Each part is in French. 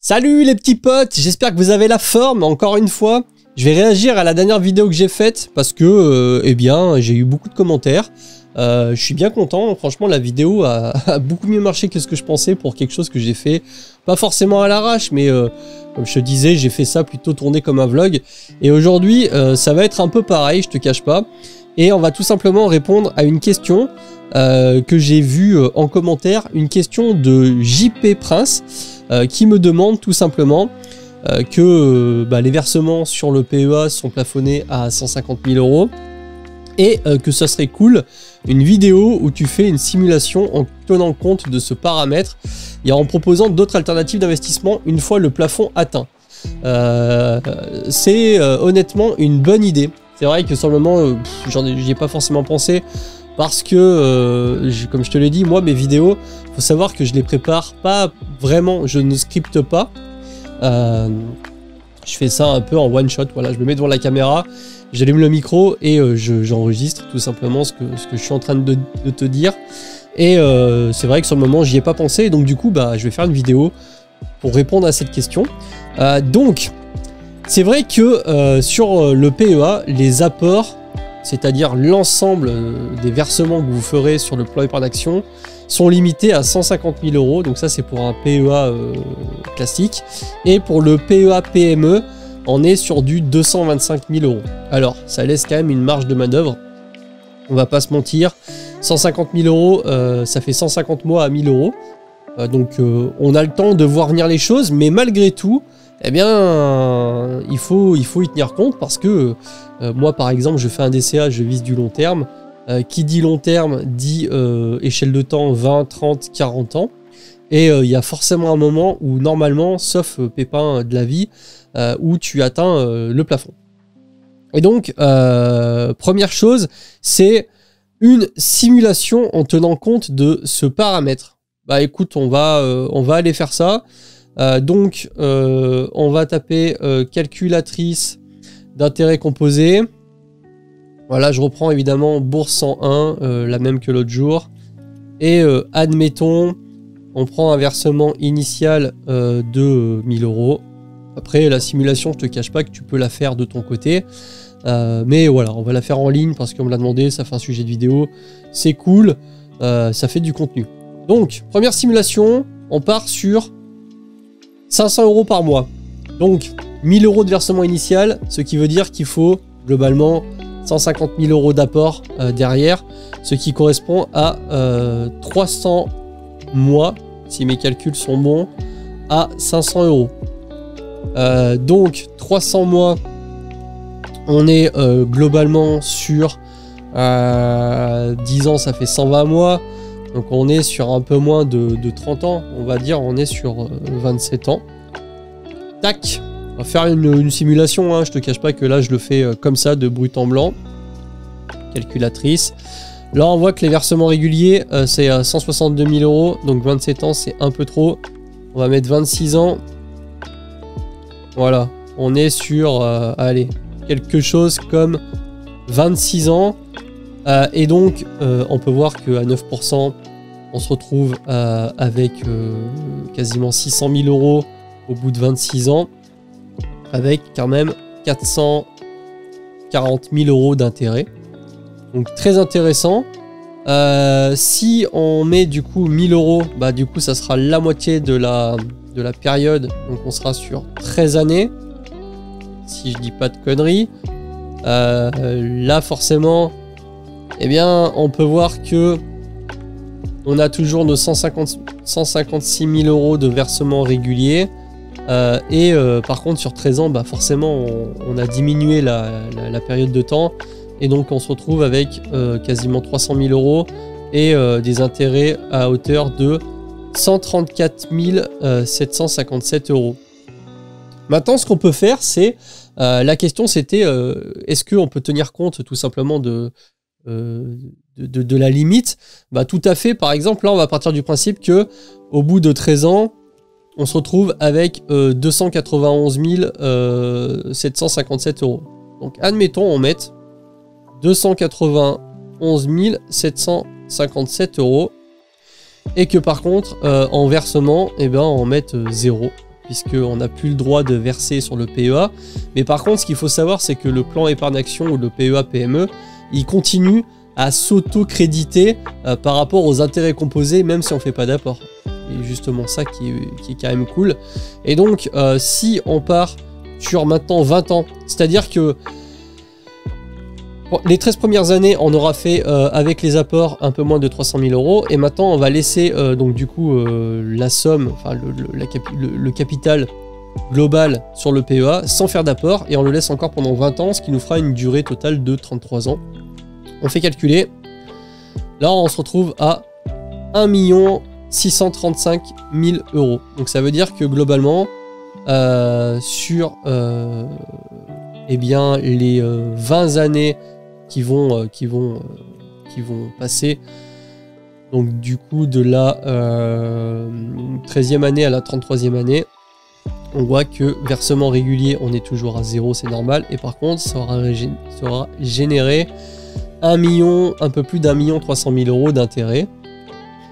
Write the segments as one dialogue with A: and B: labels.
A: Salut les petits potes, j'espère que vous avez la forme. Encore une fois, je vais réagir à la dernière vidéo que j'ai faite parce que, eh bien, j'ai eu beaucoup de commentaires. Je suis bien content, franchement la vidéo a beaucoup mieux marché que ce que je pensais pour quelque chose que j'ai fait, pas forcément à l'arrache, mais comme je te disais, j'ai fait ça plutôt tourné comme un vlog. Et aujourd'hui, ça va être un peu pareil, je te cache pas. Et on va tout simplement répondre à une question que j'ai vue en commentaire, une question de JP Prince qui me demande tout simplement que les versements sur le PEA sont plafonnés à 150 000 € et que ça serait cool une vidéo où tu fais une simulation en tenant compte de ce paramètre et en proposant d'autres alternatives d'investissement une fois le plafond atteint. C'est honnêtement une bonne idée. C'est vrai que sur le moment, j'y ai pas forcément pensé parce que, comme je te l'ai dit, moi mes vidéos, faut savoir que je les prépare pas vraiment, je ne scripte pas. Je fais ça un peu en one shot, voilà, je me mets devant la caméra, j'allume le micro et j'enregistre tout simplement ce que je suis en train de te dire. Et c'est vrai que sur le moment, j'y ai pas pensé, donc du coup, je vais faire une vidéo pour répondre à cette question. Donc, c'est vrai que sur le PEA, les apports, c'est-à-dire l'ensemble des versements que vous ferez sur le plan épargne action, sont limités à 150 000 €. Donc ça, c'est pour un PEA classique. Et pour le PEA PME, on est sur du 225 000 €. Alors, ça laisse quand même une marge de manœuvre. On va pas se mentir. 150 000 €, ça fait 150 mois à 1000 €. Donc, on a le temps de voir venir les choses. Mais malgré tout, eh bien, il faut y tenir compte parce que moi, par exemple, je fais un DCA, je vise du long terme. Qui dit long terme dit échelle de temps 20, 30, 40 ans. Et il y a forcément un moment où normalement, sauf pépin de la vie, où tu atteins le plafond. Et donc, première chose, c'est une simulation en tenant compte de ce paramètre. Bah écoute, on va aller faire ça. Donc, on va taper calculatrice d'intérêt composé. Voilà, je reprends évidemment bourse 101, la même que l'autre jour. Et admettons, on prend un versement initial de 1000 €. Après, la simulation, je te cache pas que tu peux la faire de ton côté. Mais voilà, on va la faire en ligne parce qu'on me l'a demandé, ça fait un sujet de vidéo. C'est cool, ça fait du contenu. Donc, première simulation, on part sur 500 € par mois. Donc, 1000 € de versement initial, ce qui veut dire qu'il faut globalement 150 000 € d'apport derrière, ce qui correspond à 300 mois, si mes calculs sont bons, à 500 €. Donc 300 mois, on est globalement sur 10 ans, ça fait 120 mois, donc on est sur un peu moins de 30 ans, on va dire, on est sur 27 ans. Tac. On va faire une simulation, hein. Je te cache pas que là je le fais comme ça, de brut en blanc. Calculatrice. Là on voit que les versements réguliers c'est 162 000 €, donc 27 ans c'est un peu trop. On va mettre 26 ans. Voilà, on est sur, allez, quelque chose comme 26 ans. Et donc on peut voir qu'à 9%, on se retrouve avec quasiment 600 000 € au bout de 26 ans. Avec quand même 440 000 € d'intérêt. Donc très intéressant. Si on met du coup 1000 €, du coup ça sera la moitié de la période. Donc on sera sur 13 années. Si je dis pas de conneries. Là forcément, eh bien on peut voir que on a toujours nos 156 000 € de versement régulier. Par contre sur 13 ans, forcément on a diminué la période de temps et donc on se retrouve avec quasiment 300 000 € et des intérêts à hauteur de 134 757 €. Maintenant ce qu'on peut faire, c'est la question c'était est-ce qu'on peut tenir compte tout simplement de la limite? Tout à fait. Par exemple là on va partir du principe que au bout de 13 ans on se retrouve avec 291 757 €. Donc admettons on mette 291 757 € et que par contre en versement on mette 0. puisqu'on n'a plus le droit de verser sur le PEA. Mais par contre, ce qu'il faut savoir, c'est que le plan épargne action ou le PEA PME, il continue à s'auto-créditer par rapport aux intérêts composés, même si on ne fait pas d'apport. Et justement ça qui est quand même cool. Et donc, si on part sur maintenant 20 ans, c'est-à-dire que les 13 premières années, on aura fait avec les apports un peu moins de 300 000 €. Et maintenant, on va laisser donc du coup la somme, enfin le capital global sur le PEA sans faire d'apport. Et on le laisse encore pendant 20 ans, ce qui nous fera une durée totale de 33 ans. On fait calculer. Là, on se retrouve à 1 635 000 €. Donc ça veut dire que globalement, sur eh bien, les 20 années qui vont passer, donc du coup de la 13e année à la 33e année, on voit que versement régulier, on est toujours à 0, c'est normal. Et par contre, ça aura généré un peu plus d'1 300 000 € d'intérêt.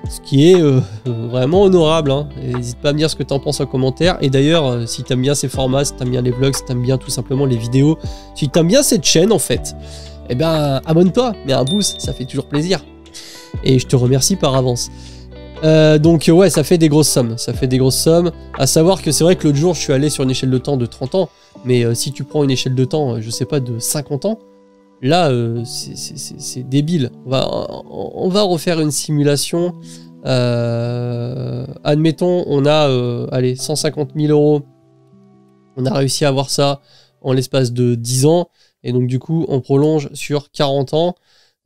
A: Ce qui est vraiment honorable. Hein. N'hésite pas à me dire ce que tu en penses en commentaire. Et d'ailleurs, si tu aimes bien ces formats, si tu aimes bien les vlogs, si tu aimes bien tout simplement les vidéos, si tu aimes bien cette chaîne en fait, eh bien abonne-toi, mets un pouce, ça fait toujours plaisir. Et je te remercie par avance. Donc ouais, ça fait des grosses sommes. Ça fait des grosses sommes. À savoir que c'est vrai que l'autre jour, je suis allé sur une échelle de temps de 30 ans. Mais si tu prends une échelle de temps, je sais pas, de 50 ans, là, c'est débile. On va refaire une simulation. Admettons, on a allez, 150 000 €. On a réussi à avoir ça en l'espace de 10 ans. Et donc, du coup, on prolonge sur 40 ans.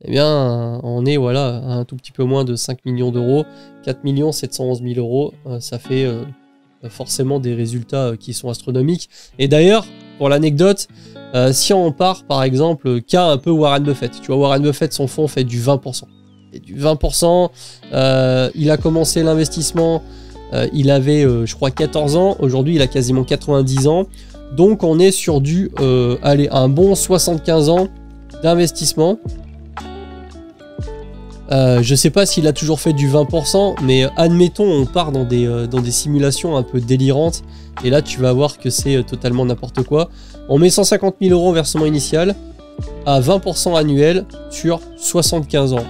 A: Eh bien, on est voilà, un tout petit peu moins de 5 millions d'euros. 4 711 000 €. Ça fait forcément des résultats qui sont astronomiques. Et d'ailleurs, pour l'anecdote, si on part par exemple, cas un peu Warren Buffett, tu vois, Warren Buffett, son fonds fait du 20%. Et du 20%, il a commencé l'investissement, il avait, je crois, 14 ans, aujourd'hui il a quasiment 90 ans, donc on est sur du, allez, un bon 75 ans d'investissement. Je sais pas s'il a toujours fait du 20%, mais admettons, on part dans des simulations un peu délirantes, et là tu vas voir que c'est totalement n'importe quoi. On met 150 000 € versement initial à 20% annuel sur 75 ans.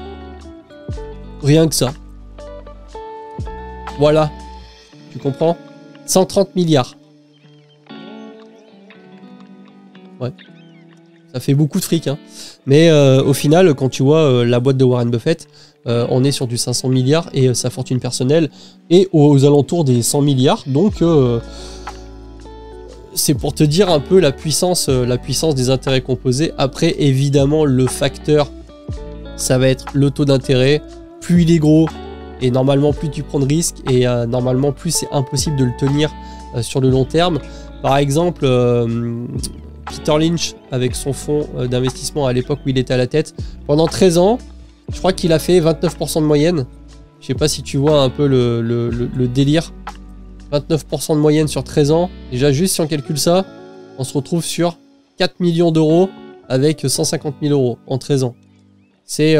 A: Rien que ça. Voilà. Tu comprends? 130 milliards. Ouais. Ça fait beaucoup de fric, hein. Mais au final, quand tu vois la boîte de Warren Buffett, on est sur du 500 milliards et sa fortune personnelle est aux alentours des 100 milliards. Donc, c'est pour te dire un peu la puissance des intérêts composés. Après, évidemment, le facteur, ça va être le taux d'intérêt. Plus il est gros, et normalement, plus tu prends de risques, et normalement, plus c'est impossible de le tenir sur le long terme. Par exemple, Peter Lynch, avec son fonds d'investissement à l'époque où il était à la tête, pendant 13 ans, je crois qu'il a fait 29% de moyenne. Je sais pas si tu vois un peu le délire. 29% de moyenne sur 13 ans. Déjà, juste si on calcule ça, on se retrouve sur 4 millions d'euros avec 150 000 € en 13 ans. C'est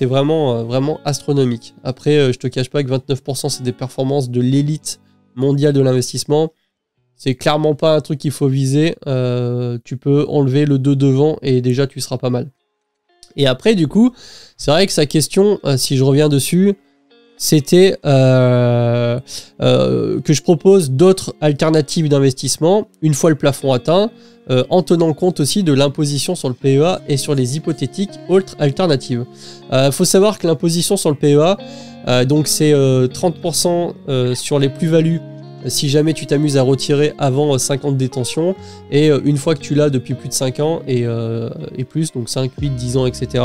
A: vraiment astronomique. Après, je te cache pas que 29%, c'est des performances de l'élite mondiale de l'investissement. C'est clairement pas un truc qu'il faut viser. Tu peux enlever le 2 devant et déjà, tu seras pas mal. Et après, du coup, c'est vrai que sa question, si je reviens dessus, c'était que je propose d'autres alternatives d'investissement une fois le plafond atteint, en tenant compte aussi de l'imposition sur le PEA et sur les hypothétiques autres alternatives. Faut savoir que l'imposition sur le PEA, donc c'est 30% sur les plus-values si jamais tu t'amuses à retirer avant 5 ans de détention, et une fois que tu l'as depuis plus de 5 ans et plus, donc 5, 8, 10 ans, etc.,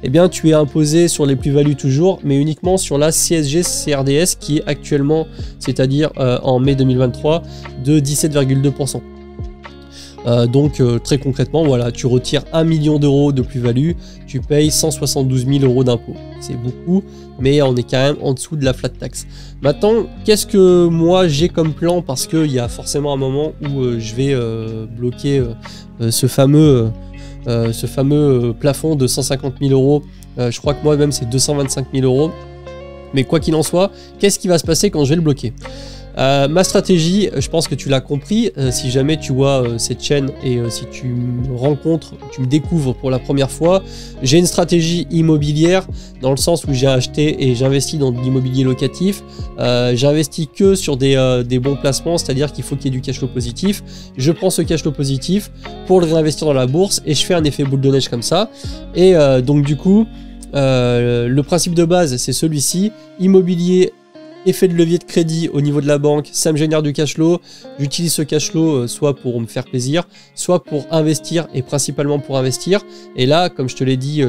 A: eh bien tu es imposé sur les plus-values toujours, mais uniquement sur la CSG-CRDS qui est actuellement, c'est-à-dire en mai 2023, de 17,2%. Donc très concrètement, voilà, tu retires 1 million d'euros de plus-value, tu payes 172 000 € d'impôt. C'est beaucoup, mais on est quand même en dessous de la flat tax. Maintenant, qu'est-ce que moi j'ai comme plan? Parce qu'il y a forcément un moment où je vais bloquer ce fameux plafond de 150 000 €. Je crois que moi-même c'est 225 000 €. Mais quoi qu'il en soit, qu'est-ce qui va se passer quand je vais le bloquer? Ma stratégie, je pense que tu l'as compris, si jamais tu vois cette chaîne et si tu me rencontres, tu me découvres pour la première fois, j'ai une stratégie immobilière dans le sens où j'ai acheté et j'investis dans de l'immobilier locatif. J'investis que sur des bons placements, c'est-à-dire qu'il faut qu'il y ait du cash flow positif. Je prends ce cash flow positif pour le réinvestir dans la bourse et je fais un effet boule de neige comme ça. Et donc du coup, le principe de base, c'est celui-ci, immobilier, effet de levier de crédit au niveau de la banque, ça me génère du cash flow, j'utilise ce cash flow soit pour me faire plaisir, soit pour investir et principalement pour investir. Et là, comme je te l'ai dit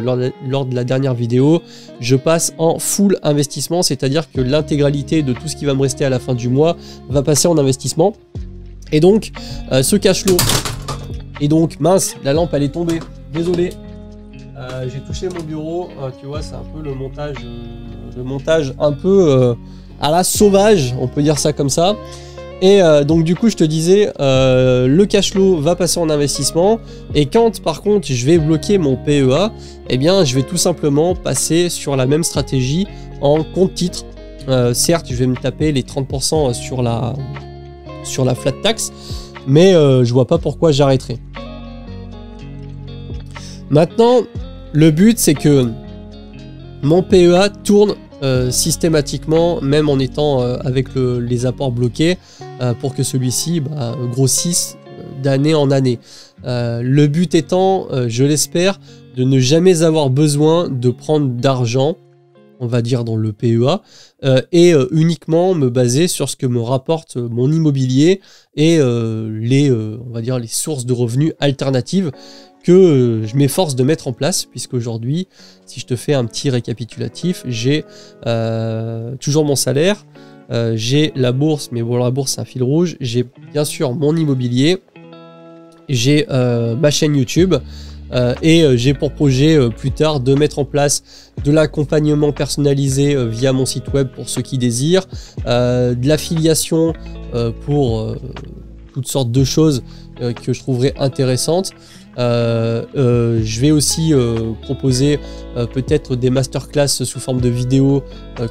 A: lors de la dernière vidéo, je passe en full investissement, c'est-à-dire que l'intégralité de tout ce qui va me rester à la fin du mois va passer en investissement. Et donc, ce cash flow, et donc, mince, la lampe elle est tombée, désolé, j'ai touché mon bureau, tu vois, c'est un peu le montage un peu... à la sauvage, on peut dire ça comme ça. Et donc du coup je te disais, le cash flow va passer en investissement, et quand par contre je vais bloquer mon PEA, eh bien je vais tout simplement passer sur la même stratégie en compte titre. Certes je vais me taper les 30% sur la flat tax, mais je vois pas pourquoi j'arrêterai. Maintenant le but c'est que mon PEA tourne systématiquement, même en étant avec les apports bloqués, pour que celui-ci grossisse d'année en année. Le but étant, je l'espère, de ne jamais avoir besoin de prendre d'argent, on va dire dans le PEA, et uniquement me baser sur ce que me rapporte mon immobilier et on va dire les sources de revenus alternatives que je m'efforce de mettre en place, puisqu'aujourd'hui, si je te fais un petit récapitulatif, j'ai toujours mon salaire, j'ai la bourse, mais bon la bourse c'est un fil rouge, j'ai bien sûr mon immobilier, j'ai ma chaîne YouTube, et j'ai pour projet plus tard de mettre en place de l'accompagnement personnalisé via mon site web pour ceux qui désirent, de l'affiliation pour toutes sortes de choses que je trouverais intéressantes. Je vais aussi proposer peut-être des masterclass sous forme de vidéos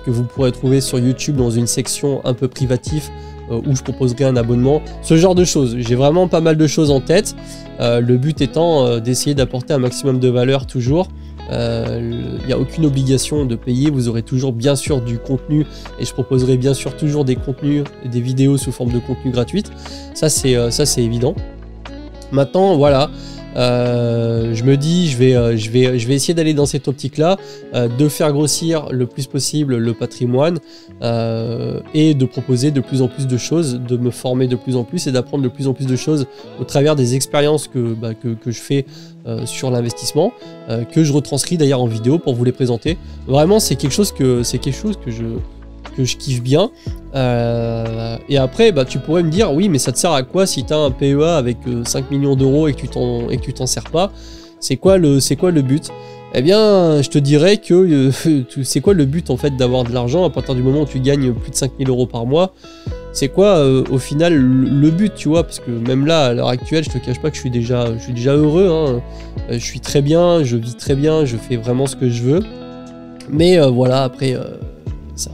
A: que vous pourrez trouver sur YouTube dans une section un peu privative où je proposerai un abonnement, ce genre de choses. J'ai vraiment pas mal de choses en tête, le but étant d'essayer d'apporter un maximum de valeur toujours. Il n'y a aucune obligation de payer, vous aurez toujours bien sûr du contenu et je proposerai bien sûr toujours des contenus, des vidéos sous forme de contenu gratuite, ça c'est évident. Maintenant voilà, je me dis je vais essayer d'aller dans cette optique là, de faire grossir le plus possible le patrimoine et de proposer de plus en plus de choses, de me former de plus en plus et d'apprendre de plus en plus de choses au travers des expériences que je fais sur l'investissement, que je retranscris d'ailleurs en vidéo pour vous les présenter. Vraiment c'est quelque chose que je kiffe bien. Et après tu pourrais me dire oui mais ça te sert à quoi si tu as un PEA avec 5 millions d'euros et que tu t'en sers pas, c'est quoi le but? Eh bien je te dirais que c'est quoi le but en fait d'avoir de l'argent à partir du moment où tu gagnes plus de 5 000 euros par mois? C'est quoi au final le but, tu vois? Parce que même là à l'heure actuelle je te cache pas que je suis déjà heureux, hein. Je suis très bien, je vis très bien, je fais vraiment ce que je veux, mais voilà après c'est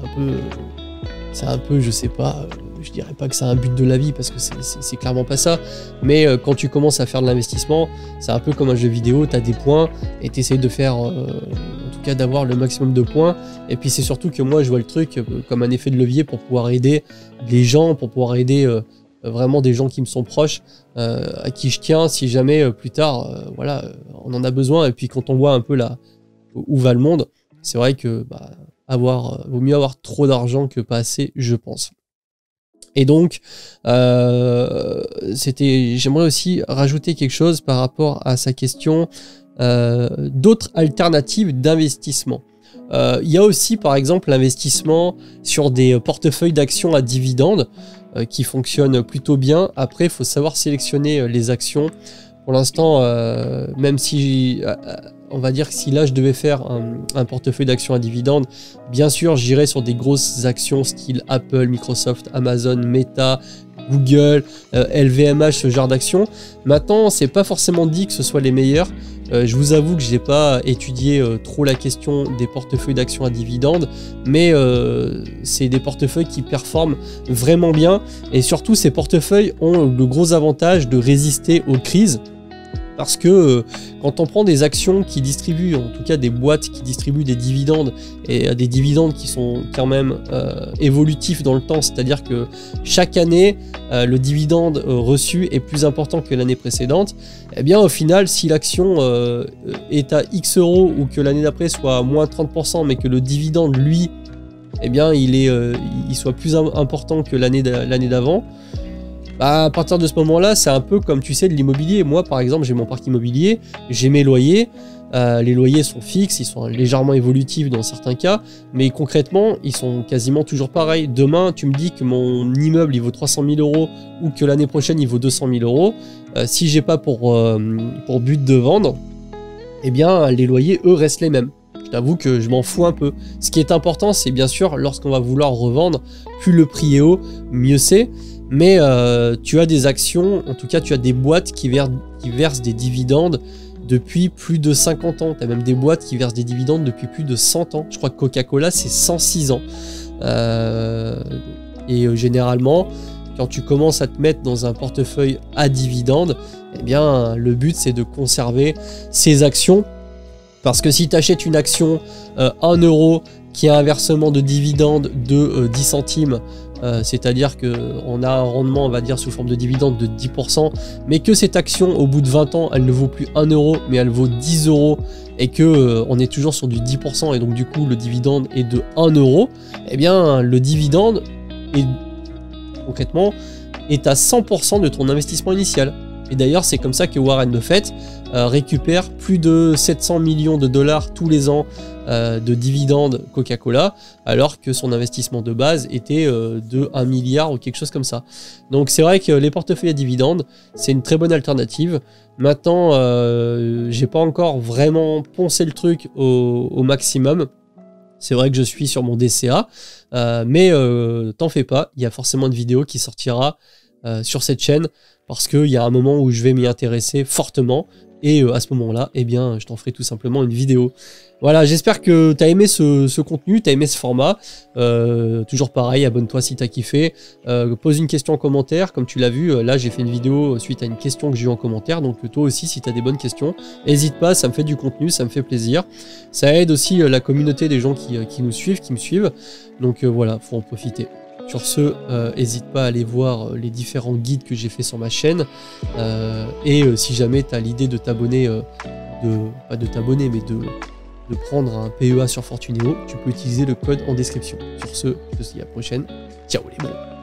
A: un peu, je sais pas, je dirais pas que c'est un but de la vie parce que c'est clairement pas ça, mais quand tu commences à faire de l'investissement, c'est un peu comme un jeu vidéo, tu as des points et tu essayes de faire, en tout cas d'avoir le maximum de points, et puis c'est surtout que moi je vois le truc comme un effet de levier pour pouvoir aider les gens, pour pouvoir aider vraiment des gens qui me sont proches, à qui je tiens si jamais plus tard, voilà, on en a besoin, et puis quand on voit un peu là où va le monde, c'est vrai que vaut mieux avoir trop d'argent que pas assez, je pense. Et donc, j'aimerais aussi rajouter quelque chose par rapport à sa question d'autres alternatives d'investissement. Il y a aussi par exemple l'investissement sur des portefeuilles d'actions à dividendes qui fonctionnent plutôt bien. Après, il faut savoir sélectionner les actions. Pour l'instant, même si... on va dire que si là je devais faire un portefeuille d'actions à dividendes, bien sûr j'irais sur des grosses actions style Apple, Microsoft, Amazon, Meta, Google, LVMH, ce genre d'actions. Maintenant, c'est pas forcément dit que ce soit les meilleurs. Je vous avoue que je n'ai pas étudié trop la question des portefeuilles d'actions à dividendes, mais c'est des portefeuilles qui performent vraiment bien, et surtout ces portefeuilles ont le gros avantage de résister aux crises. Parce que quand on prend des actions qui distribuent, en tout cas des boîtes qui distribuent des dividendes, et des dividendes qui sont quand même évolutifs dans le temps, c'est-à-dire que chaque année, le dividende reçu est plus important que l'année précédente, eh bien au final, si l'action est à X euros ou que l'année d'après soit à moins 30%, mais que le dividende, lui, eh bien il soit plus important que l'année d'avant, bah, à partir de ce moment-là, c'est un peu comme tu sais de l'immobilier. Moi, par exemple, j'ai mon parc immobilier, j'ai mes loyers. Les loyers sont fixes, ils sont légèrement évolutifs dans certains cas, mais concrètement, ils sont quasiment toujours pareils. Demain, tu me dis que mon immeuble il vaut 300 000 € ou que l'année prochaine il vaut 200 000 €. Si j'ai pas pour but de vendre, eh bien, les loyers, eux, restent les mêmes. Je t'avoue que je m'en fous un peu. Ce qui est important, c'est bien sûr, lorsqu'on va vouloir revendre, plus le prix est haut, mieux c'est. Mais tu as des actions, en tout cas tu as des boîtes qui versent des dividendes depuis plus de 50 ans. Tu as même des boîtes qui versent des dividendes depuis plus de 100 ans. Je crois que Coca-Cola c'est 106 ans. Généralement, quand tu commences à te mettre dans un portefeuille à dividendes, eh bien le but c'est de conserver ces actions. Parce que si tu achètes une action 1 € qui a un versement de dividende de 10 centimes, c'est-à-dire qu'on a un rendement, on va dire, sous forme de dividende de 10%, mais que cette action, au bout de 20 ans, elle ne vaut plus 1 €, mais elle vaut 10 €, et que on est toujours sur du 10%, et donc du coup, le dividende est de 1 €, eh bien, le dividende, concrètement, est à 100% de ton investissement initial. Et d'ailleurs, c'est comme ça que Warren Buffett récupère plus de 700 millions de dollars tous les ans de dividendes Coca-Cola, alors que son investissement de base était de 1 milliard ou quelque chose comme ça. Donc c'est vrai que les portefeuilles à dividendes, c'est une très bonne alternative. Maintenant, j'ai pas encore vraiment poncé le truc au maximum. C'est vrai que je suis sur mon DCA, mais t'en fais pas, il y a forcément une vidéo qui sortira sur cette chaîne, parce qu'il y a un moment où je vais m'y intéresser fortement, et à ce moment-là, eh bien, je t'en ferai tout simplement une vidéo. Voilà, j'espère que tu as aimé ce contenu, tu as aimé ce format. Toujours pareil, abonne-toi si tu as kiffé. Pose une question en commentaire, comme tu l'as vu, là j'ai fait une vidéo suite à une question que j'ai eue en commentaire, donc toi aussi si tu as des bonnes questions, n'hésite pas, ça me fait du contenu, ça me fait plaisir. Ça aide aussi la communauté des gens qui nous suivent, qui me suivent, donc voilà, faut en profiter. Sur ce, n'hésite pas à aller voir les différents guides que j'ai fait sur ma chaîne. Si jamais tu as l'idée de t'abonner, pas de t'abonner, mais de prendre un PEA sur Fortuneo, tu peux utiliser le code en description. Sur ce, je te dis à la prochaine. Ciao les bons.